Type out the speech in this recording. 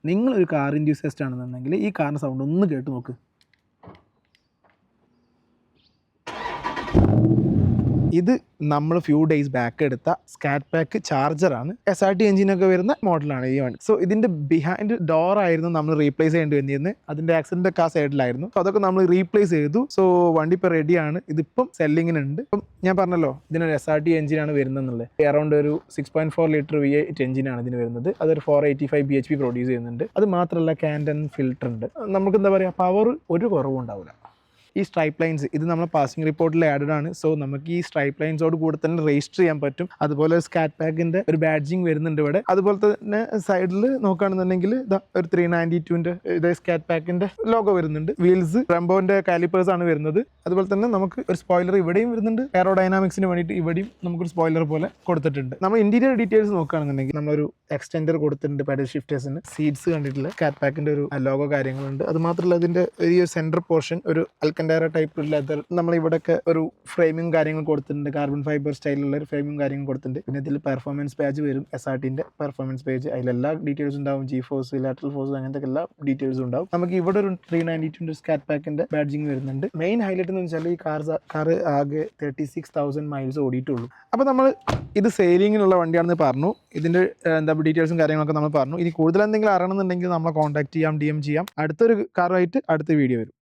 നിങ്ങളൊരു കാർ ഇൻഡ്യൂസിസ്റ്റ് ആണെന്നുണ്ടെങ്കിൽ ഈ കാറിൻ്റെ സൗണ്ട് ഒന്ന് കേട്ട് നോക്ക്. ഇത് നമ്മൾ ഫ്യൂ ഡേയ്സ് ബാക്ക് എടുത്ത സ്കാറ്റ് പാക്ക് ചാർജറാണ്. SRT എഞ്ചിനൊക്കെ വരുന്ന മോഡലാണ് ഈ വണ്ടി. സോ ഇതിൻ്റെ ബിഹൈൻഡ് ഡോർ ആയിരുന്നു നമ്മൾ റീപ്ലേസ് ചെയ്യേണ്ടി വന്നിരുന്നത്. അതിൻ്റെ ആക്സിഡൻ്റ് ഒക്കെ ആ സൈഡിലായിരുന്നു. സോ അതൊക്കെ നമ്മൾ റീപ്ലേസ് ചെയ്തു. സോ വണ്ടി ഇപ്പോൾ റെഡിയാണ്. ഇതിപ്പം സെല്ലിങ്ങിനുണ്ട്. ഇപ്പം ഞാൻ പറഞ്ഞല്ലോ ഇതിനൊരു SRT എഞ്ചിനാണ് വരുന്നതെന്നുള്ളത്. അറൗണ്ട് ഒരു 6.4 ലിറ്റർ V8 എഞ്ചിനാണ് ഇതിന് വരുന്നത്. അതൊരു 485 bhp പ്രൊഡ്യൂസ് ചെയ്യുന്നുണ്ട്. അത് മാത്രമല്ല ക്യാൻഡൻ ഫിൽറ്റർ ഉണ്ട്. നമുക്ക് എന്താ പറയുക, പവർ ഒരു കുറവും ഉണ്ടാവില്ല. ഈ സ്ട്രൈപ്പ് ലൈൻസ് ഇത് നമ്മൾ പാസിംഗ് റിപ്പോർട്ടിൽ ആഡഡ് ആണ്. സോ നമുക്ക് ഈ സ്ട്രൈപ്പ് ലൈൻസോട് കൂടെ തന്നെ രജിസ്റ്റർ ചെയ്യാൻ പറ്റും. അതുപോലെ സ്കാറ്റ് പാക്കിന്റെ ഒരു ബാഡ്ജിങ് വരുന്നുണ്ട് ഇവിടെ. അതുപോലെ തന്നെ സൈഡിൽ നോക്കുകയാണെന്നുണ്ടെങ്കിൽ ഒരു 392ന്റെ ഇതേ സ്കാറ്റ് പാക്കിന്റെ ലോഗോ വരുന്നുണ്ട്. വീൽസ് റംബോന്റെ കാലിപ്പേഴ്സ് ആണ് വരുന്നത്. അതുപോലെ തന്നെ നമുക്ക് ഒരു സ്പോയിലർ ഇവിടെയും വരുന്നുണ്ട്. എയറോഡൈനാമിക്സിന് വേണ്ടിയിട്ട് ഇവിടെയും നമുക്കൊരു സ്പോയിലർ പോലെ കൊടുത്തിട്ടുണ്ട്. നമ്മൾ ഇന്റീരിയർ ഡീറ്റെയിൽസ് നോക്കുകയാണെന്നുണ്ടെങ്കിൽ നമ്മളൊരു എക്സ്റ്റൻഡർ കൊടുത്തിട്ടുണ്ട് പെഡൽ ഷിഫ്റ്റേഴ്സിന്. സീറ്റ്സ് കണ്ടിട്ടില്ല. സ്കാറ്റ് പാക്കിന്റെ ഒരു ലോഗോ കാര്യങ്ങളുണ്ട്. അത് മാത്രമല്ല ഇതിന്റെ ഈ സെന്റർ പോർഷൻ ഒരു അൽക്കൻഡാര ടൈപ്പ് ലെതർ, നമ്മൾ ഇവിടെയൊക്കെ ഒരു ഫ്രെയിമിംഗ് കാര്യങ്ങൾ കൊടുത്തിട്ടുണ്ട്. കാർബൺ ഫൈബർ സ്റ്റൈലുള്ള ഒരു ഫ്രെയിമിംഗ് കാര്യങ്ങൾ കൊടുത്തിട്ടുണ്ട്. പിന്നെ ഇതിൽ പെർഫോമൻസ് പേജ് വരും. SRTന്റെ പെർഫോമൻസ് പേജ്, അതിലെല്ലാ ഡീറ്റെയിൽസും ഉണ്ടാവും. G ഫോഴ്സ്, ലാറ്ററൽ ഫോഴ്സ്, അങ്ങനത്തെ എല്ലാ ഡീറ്റെയിൽസും ഉണ്ടാവും. നമുക്ക് ഇവിടെ ഒരു 392 സ്കാറ്റ് പാക്കിന്റെ ബാഡ്ജിങ് വരുന്നുണ്ട്. മെയിൻ ഹൈലൈറ്റ് എന്ന് വെച്ചാൽ ഈ കാർ ആകെ 36,000 മൈൽസ് ഓടിയിട്ടുള്ളൂ. അപ്പോൾ നമ്മൾ ഇത് സെയിലിങ്ങിനുള്ള വണ്ടിയാണെന്ന് പറഞ്ഞു. ഇതിന്റെ എന്താ ഡീറ്റെയിൽസും കാര്യങ്ങളൊക്കെ നമ്മൾ പറഞ്ഞു. ഇനി കൂടുതൽ എന്തെങ്കിലും അറിയണമെന്നുണ്ടെങ്കിൽ നമ്മളെ കോൺടാക്ട് ചെയ്യാം, DM ചെയ്യാം. അടുത്തൊരു കാറുമായിട്ട് അടുത്ത വീഡിയോ വരും.